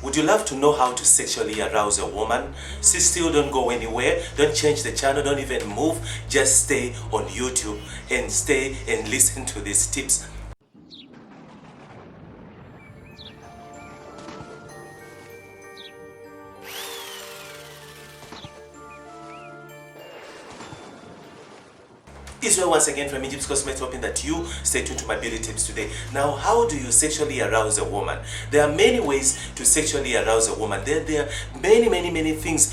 Would you love to know how to sexually arouse a woman? Still don't go anywhere. Don't change the channel. Don't even move. Just stay on YouTube and stay and listen to these tips. Israel once again from Egypt's Cosmetics, hoping that you stay tuned to my beauty tips today. Now, how do you sexually arouse a woman? There are many ways to sexually arouse a woman. There are many things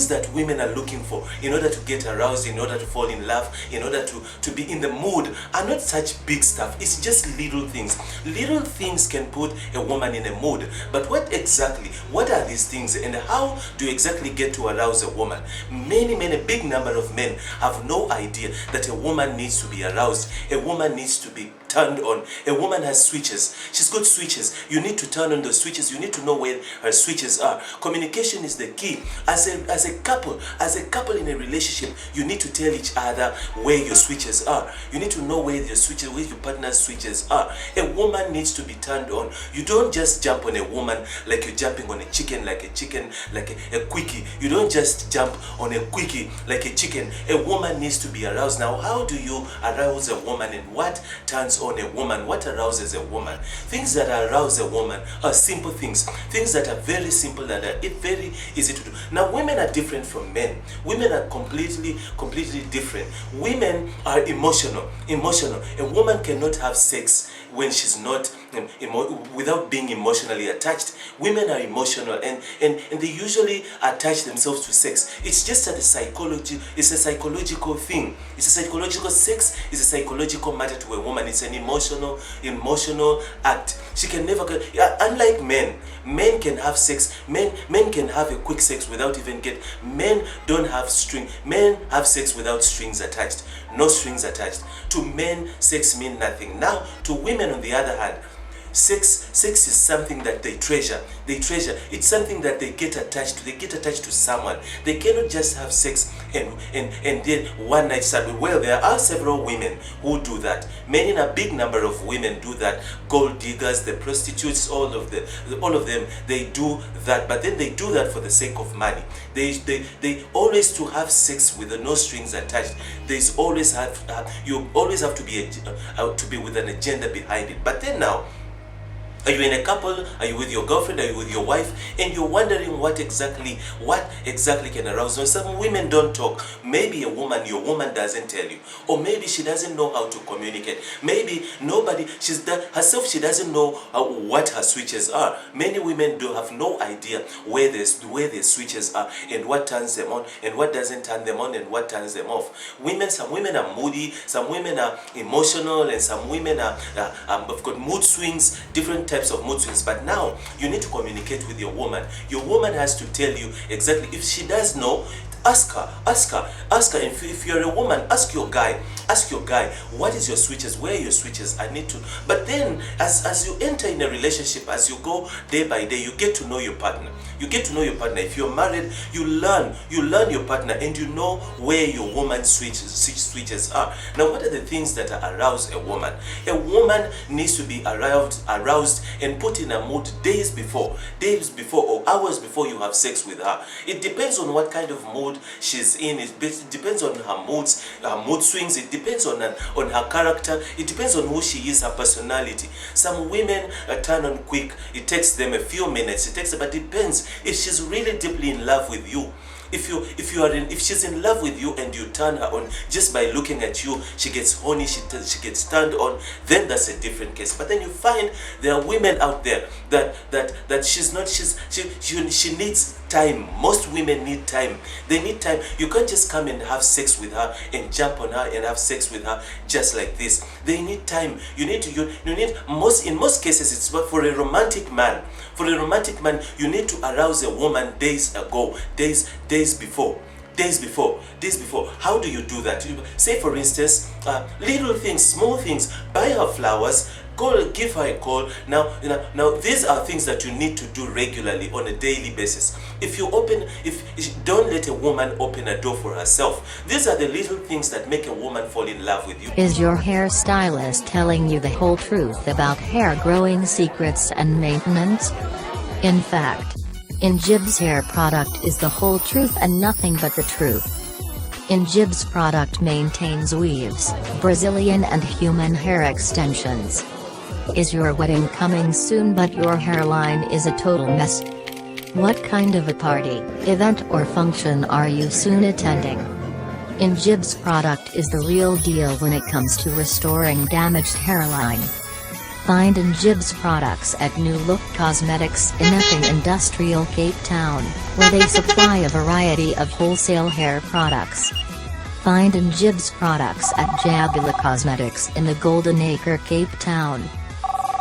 that women are looking for in order to get aroused, in order to fall in love, in order to be in the mood. Are not such big stuff. It's just little things. Little things can put a woman in a mood. But what are these things, and how do you exactly get to arouse a woman? Many big number of men have no idea that a woman needs to be aroused. A woman needs to be turned on. A woman has switches. She's got switches. You need to turn on those switches. You need to know where her switches are. Communication is the key. As a couple in a relationship, you need to tell each other where your switches are. You need to know where your partner's switches are. A woman needs to be turned on. You don't just jump on a woman like you're jumping on a chicken, like a quickie. You don't just jump on a quickie like a chicken. A woman needs to be aroused. Now, how do you arouse a woman, and what turns on a woman? What arouses a woman? Things that arouse a woman are simple things that are very simple and are very easy to do. Now, women are different from men. Women are completely different. Women are emotional. A woman cannot have sex when she's not without being emotionally attached. Women are emotional, and they usually attach themselves to sex. It's just a psychological thing. It's a psychological sex. It's a psychological matter to a woman. It's an emotional act. She can never, unlike men can have sex. Men can have a quick sex without even men don't have men have sex without strings attached. No strings attached. To men, sex means nothing. Now, to women on the other hand, sex is something that they treasure. It's something that they get attached to. They get attached to someone. They cannot just have sex and then one night stand. Well, there are several women who do that. Many, a big number of women do that. Gold diggers, the prostitutes, all of them, they do that. But then they do that for the sake of money. They always to have sex with no strings attached. You always have to be with an agenda behind it. But then now, are you in a couple? Are you with your girlfriend? Are you with your wife? And you're wondering what exactly can arouse you. Some women don't talk. Maybe your woman doesn't tell you. Or maybe she doesn't know how to communicate. Maybe she doesn't know what her switches are. Many women have no idea where their switches are, and what turns them on, and what doesn't turn them on, and what turns them off. Some women are moody, some women are emotional, and some women have got mood swings, different types of mood swings. But now you need to communicate with your woman. Your woman has to tell you exactly. If she does know, ask her. If you're a woman, ask your guy, what is your switches? Where are your switches? I need to. But then as you enter in a relationship, as you go day by day, you get to know your partner. If you're married, you learn your partner, and you know where your woman's switches are. Now, what are the things that arouse a woman? A woman needs to be aroused and put in a mood days before or hours before you have sex with her. It depends on what kind of mood she's in. It depends on her mood swings. It depends on her character. It depends on who she is, her personality. Some women turn on quick. It takes them a few minutes. But it depends if she's really deeply in love with you. If she's in love with you and you turn her on just by looking at you, she gets horny, she gets turned on, then that's a different case. But then you find there are women out there that she needs time. Most women need time. They need time. You can't just come and have sex with her and jump on her and have sex with her just like this. They need time. In most cases, it's for a romantic man. For a romantic man, you need to arouse a woman days before. How do you do that? Say, for instance, little things, small things. Buy her flowers. Give her a call. Now these are things that you need to do regularly on a daily basis. Don't let a woman open a door for herself. These are the little things that make a woman fall in love with you. Is your hairstylist telling you the whole truth about hair growing secrets and maintenance? In fact, Injib's hair product is the whole truth and nothing but the truth. Injib's product maintains weaves, Brazilian and human hair extensions. Is your wedding coming soon but your hairline is a total mess? What kind of a party, event or function are you soon attending? Injib's product is the real deal when it comes to restoring damaged hairline. Find Injib's products at New Look Cosmetics in Epping Industrial, Cape Town, where they supply a variety of wholesale hair products. Find Injib's products at Jabula Cosmetics in the Golden Acre, Cape Town.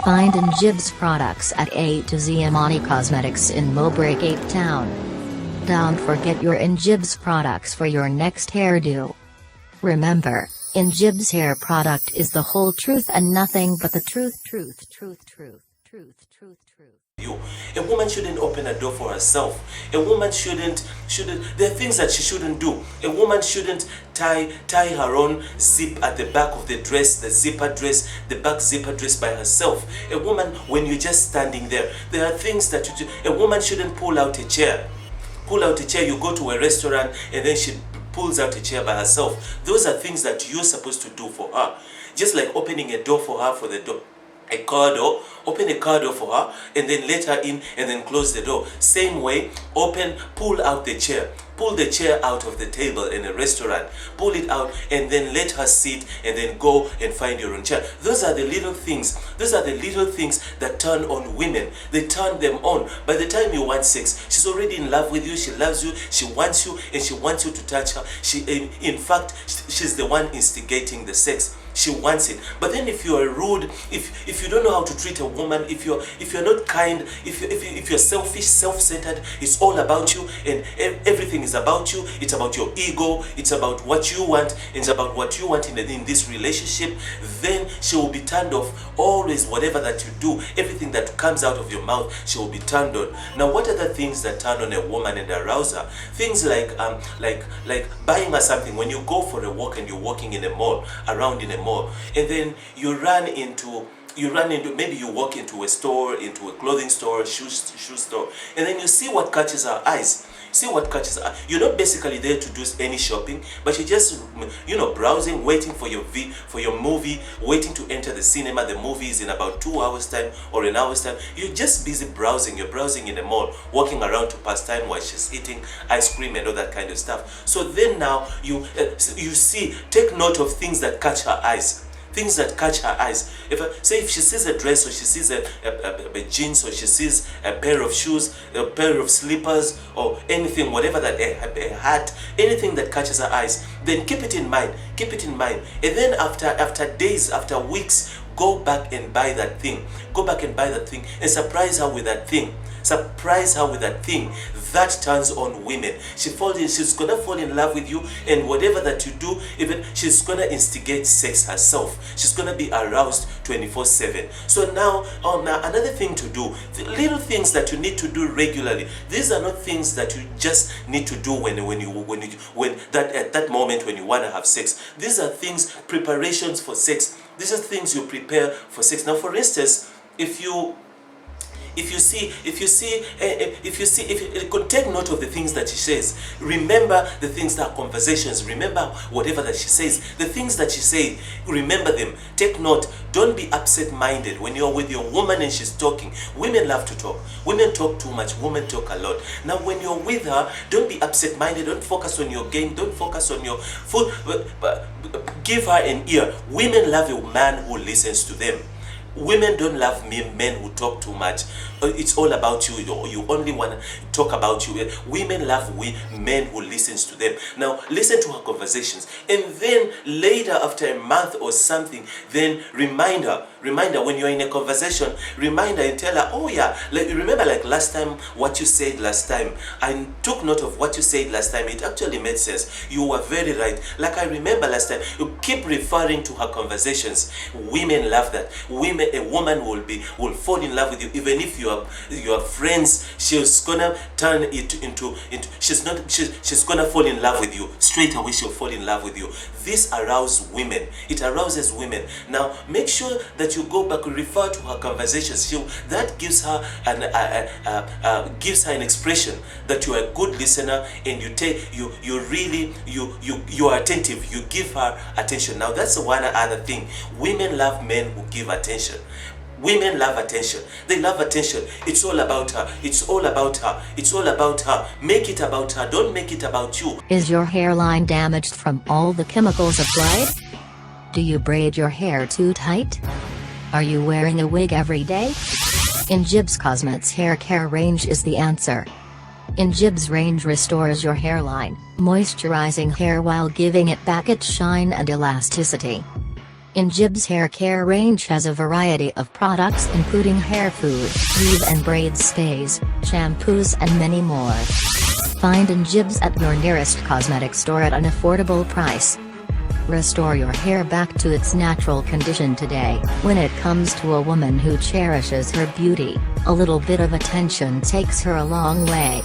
Find Injib's products at A to Z Amani Cosmetics in Mowbray, Cape Town. Don't forget your Injib's products for your next hairdo. Remember, Injib's hair product is the whole truth and nothing but the truth. A woman shouldn't open a door for herself. A woman shouldn't, there are things that she shouldn't do. A woman shouldn't tie her own zip at the back of the dress, the zipper dress, the back zipper dress by herself. A woman, when you're just standing there are things that you do. A woman shouldn't pull out a chair. You go to a restaurant and then she pulls out a chair by herself. Those are things that you're supposed to do for her. Just like opening a door for her for the door. A car door, open a car door for her and then let her in and then close the door. Same way, pull out the chair. Pull the chair out of the table in a restaurant. Pull it out and then let her sit and then go and find your own chair. Those are the little things. Those are the little things that turn on women. They turn them on. By the time you want sex, she's already in love with you. She loves you. She wants you and she wants you to touch her. In fact, she's the one instigating the sex. She wants it. But then if you are rude, if you don't know how to treat a woman, if you're not kind, if you're selfish, self-centered, it's all about you and everything is about you. It's about your ego. It's about what you want. It's about what you want in this relationship. Then she will be turned off. Always, whatever that you do, everything that comes out of your mouth, she will be turned on. Now, what are the things that turn on a woman and arouse her? Things like buying her something. When you go for a walk and you're walking in a mall, around in a mall, and then you run into maybe you walk into a store, into a clothing store, shoe store, and then you see what catches our eyes. You're not basically there to do any shopping, but you're just browsing, waiting for your movie, waiting to enter the cinema. The movie is in about 2 hours time or an hour's time. You're just busy browsing. You're browsing in a mall, walking around to pass time while she's eating ice cream and all that kind of stuff. So then now you see, take note of things that catch her eyes. Things that catch her eyes. If she sees a dress, or she sees a jeans, or she sees a pair of shoes, a pair of slippers, or anything, whatever that, a hat, anything that catches her eyes, then keep it in mind. And then after days, after weeks, go back and buy that thing. And surprise her with that thing. That turns on women. She's gonna fall in love with you, and whatever that you do, even she's gonna instigate sex herself. She's gonna be aroused 24/7. So now another thing to do, the little things that you need to do regularly. These are not things that you just need to do at that moment when you wanna have sex. These are things, preparations for sex. These are things you prepare for sex. Now, for instance, if you could take note of the things that she says. Remember the things that are conversations. Remember whatever that she says. The things that she says, remember them. Take note. Don't be absent-minded when you're with your woman and she's talking. Women love to talk. Women talk too much. Women talk a lot. Now, when you're with her, don't be absent-minded. Don't focus on your game. Don't focus on your food. Give her an ear. Women love a man who listens to them. Women don't love men who talk too much. It's all about you. You only want to talk about you. Women love men who listens to them. Now, listen to her conversations. And then later, after a month or something, then remind her when you're in a conversation, remind her and tell her, oh yeah, remember like last time, what you said last time. I took note of what you said last time. It actually made sense. You were very right. Like I remember last time. You keep referring to her conversations. Women love that. Women a woman will fall in love with you, even if you are friends. She's gonna turn it into she's gonna fall in love with you straight away. She'll fall in love with you. This arouses women. It arouses women. Now make sure that you go back and refer to her conversations. That gives her an expression that you are a good listener, and you are attentive. You give her attention. Now that's one other thing. Women love men who give attention. Women love attention. They love attention. It's all about her. It's all about her. It's all about her. Make it about her. Don't make it about you. Is your hairline damaged from all the chemicals applied? Do you braid your hair too tight? Are you wearing a wig every day? Injibs Cosmetics Hair Care Range is the answer. Injibs range restores your hairline, moisturizing hair while giving it back its shine and elasticity. Injibs Hair Care Range has a variety of products including hair food, weave and braid sprays, shampoos and many more. Find Injibs at your nearest cosmetic store at an affordable price. Restore your hair back to its natural condition today. When it comes to a woman who cherishes her beauty, a little bit of attention takes her a long way.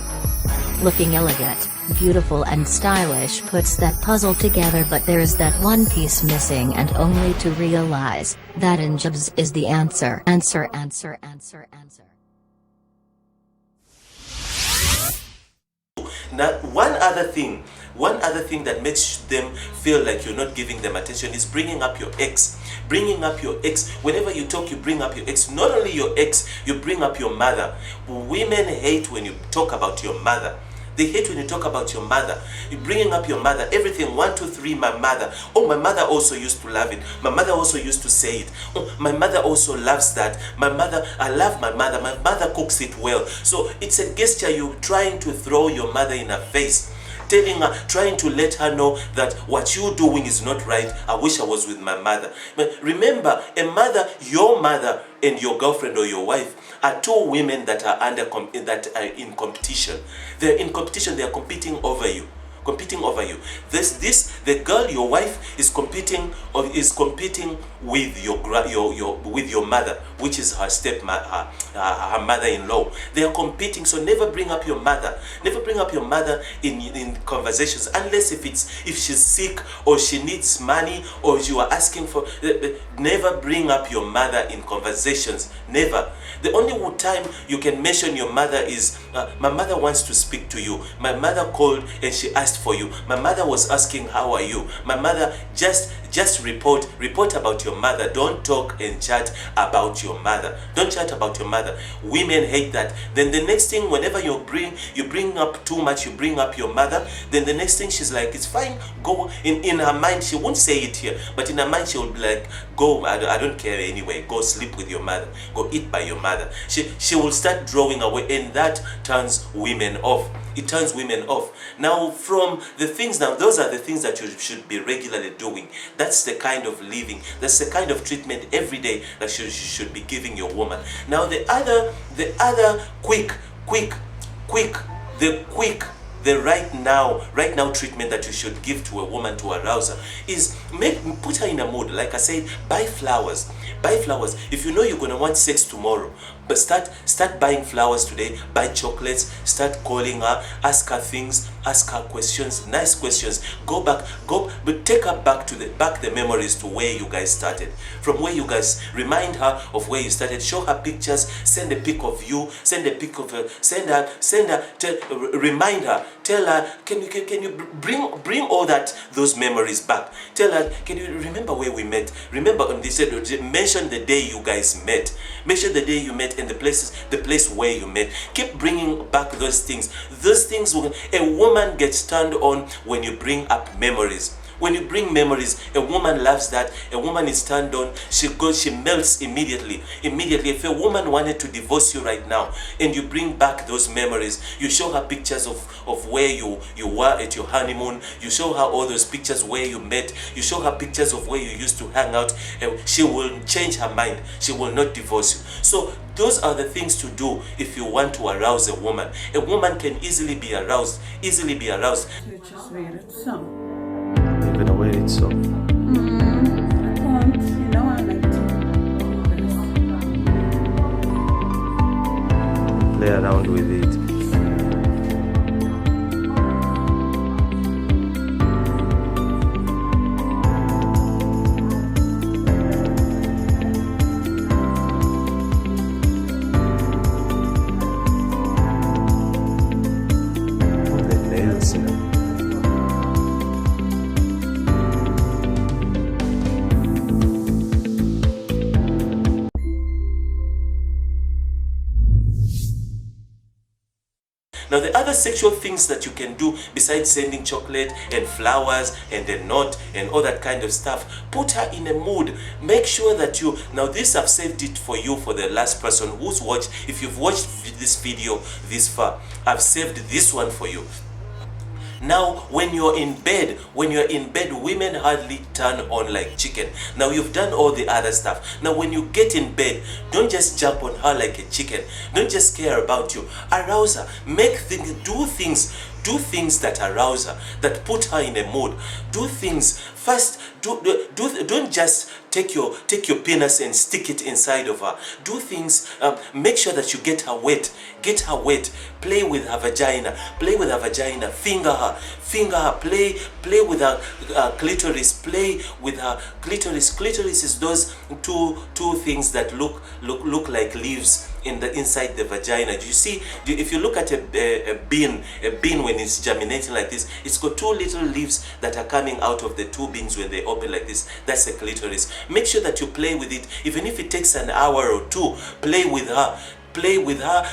Looking elegant, beautiful and stylish puts that puzzle together, but there's that one piece missing, and only to realize that Injibs is the answer. Answer. Now, one other thing that makes them feel like you're not giving them attention is bringing up your ex. Bringing up your ex. Whenever you talk, you bring up your ex. Not only your ex, you bring up your mother. Women hate when you talk about your mother. They hate when you talk about your mother. You're bringing up your mother. Everything, 1, 2, 3, my mother. Oh, my mother also used to love it. My mother also used to say it. Oh, my mother also loves that. My mother, I love my mother. My mother cooks it well. So it's a gesture. You're trying to throw your mother in her face. Telling her, trying to let her know that what you're doing is not right. I wish I was with my mother. But remember, a mother, your mother and your girlfriend or your wife are two women that are in competition. They're in competition. They are competing over you. The girl, your wife, is competing with your mother, which is her stepmother, her mother-in-law. They are competing. So never bring up your mother. Never bring up your mother in conversations, unless if she's sick or she needs money or you are asking for. Never bring up your mother in conversations. Never. The only time you can mention your mother is, my mother wants to speak to you. My mother called and she asked for you. My mother was asking, how are you? My mother, just report about your mother. Don't talk and chat about your mother. Don't chat about your mother. Women hate that. Then the next thing, whenever you bring up too much, you bring up your mother, then the next thing she's like, it's fine, go. In her mind, she won't say it here, but in her mind she will be like, go, I don't care anyway, go sleep with your mother, go eat by your mother. She will start drawing away, and that turns women off. It turns women off. Now, from the things, those are the things that you should be regularly doing. That's the kind of living, that's the kind of treatment every day that you should be giving your woman. Now, the right now treatment that you should give to a woman to arouse her is put her in a mood. Like I said, buy flowers. If you know you're gonna want sex tomorrow, but start buying flowers today. Buy chocolates. Start calling her. Ask her things. Ask her questions. Nice questions. But take her back the memories to where you guys started. From where you guys, remind her of where you started. Show her pictures. Send a pic of you. Send a pic of her. Remind her. Tell her, can you bring all those memories back? Tell her, can you remember where we met? Remember, they said, mention the day you guys met. Mention the day you met and the place where you met. Keep bringing back those things. Those things, a woman gets turned on when you bring up memories. When you bring memories, a woman loves that. A woman is turned on. She melts immediately. If a woman wanted to divorce you right now and you bring back those memories, you show her pictures of where you were at your honeymoon. You show her all those pictures where you met. You show her pictures of where you used to hang out. And she will change her mind. She will not divorce you. So those are the things to do if you want to arouse a woman. A woman can easily be aroused. Just read it some. Even away itself. I can't, I like to. play around with it. Now the other sexual things that you can do besides sending chocolate and flowers and a note and all that kind of stuff, put her in a mood. Make sure that you, now this I've saved it for you, for the last person who's watched. If you've watched this video this far, I've saved this one for you. Now, when you're in bed, women hardly turn on like chicken. Now, you've done all the other stuff. Now, when you get in bed, don't just jump on her like a chicken. Don't just care about you. Arouse her. Do things that arouse her, that put her in a mood. Do things first. Don't just take your penis and stick it inside of her. Do things. Make sure that you get her wet. Play with her vagina. Finger her. Play with her clitoris. Play with her clitoris. Clitoris is those two things that look like leaves in the inside the vagina. Do you see? If you look at a bean when it's germinating like this, it's got two little leaves that are coming out of the two beans when they open like this. That's a clitoris. Make sure that you play with it, even if it takes an hour or two. Play with her,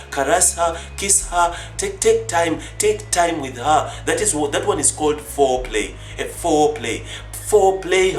caress her, kiss her, take time with her. That one is called foreplay. Foreplay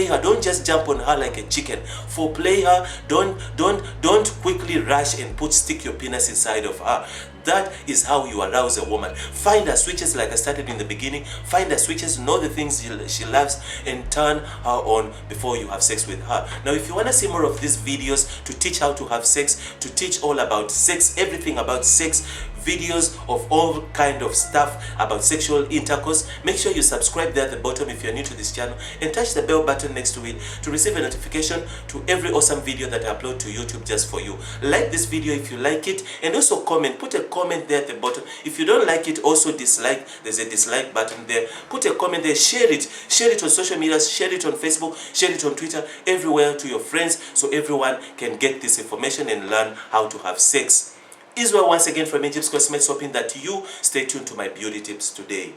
her. Don't just jump on her like a chicken. Foreplay her. Don't quickly rush and stick your penis inside of her. That is how you arouse a woman. Find her switches, like I started in the beginning. Find her switches, know the things she loves, and turn her on before you have sex with her. Now, if you want to see more of these videos to teach how to have sex, to teach all about sex, everything about sex, videos of all kind of stuff about sexual intercourse, make sure you subscribe there at the bottom if you're new to this channel, and touch the bell button next to it to receive a notification to every awesome video that I upload to YouTube just for you. Like this video if you like it, and also comment. Put a comment there at the bottom. If you don't like it, also dislike. There's a dislike button there. Put a comment there. Share it on social media. Share it on Facebook. Share it on Twitter. Everywhere to your friends, so everyone can get this information and learn how to have sex. Israel once again from Egypt's Cosmetics, hoping that you stay tuned to my beauty tips today.